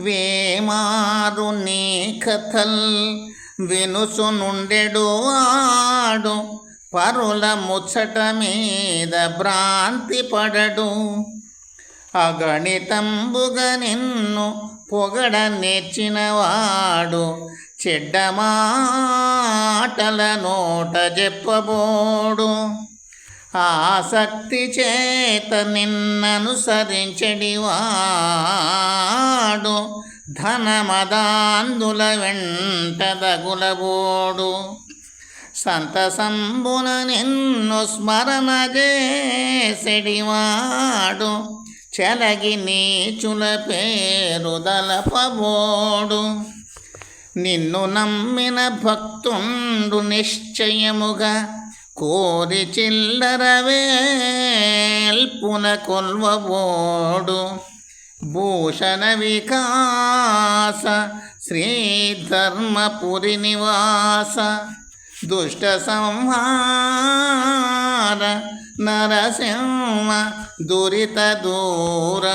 వేమారు నీ కథల్ వినుసునుండెడు ఆడు పరుల ముచ్చట మీద భ్రాంతి పడడు. అగణితంబుగా నిన్ను పొగడ నేర్చినవాడు చెడ్డ మాటల నోట చెప్పబోడు. ఆసక్తి చేత నిన్ననుసరించడివాడు ధనమదాందుల వెంట దగులబోడు. సంతసంబున నిన్ను స్మరణ చేసెడివాడు చెలగి నీచుల పేరు దలపబోడు. నిన్ను నమ్మిన భక్తుండు నిశ్చయముగా కోరి చిల్లర వేల్పున కొల్వబోడు. భూషణ వికాస శ్రీధర్మపురి నివాస దుష్ట సంహార నరసింహ దురిత దూర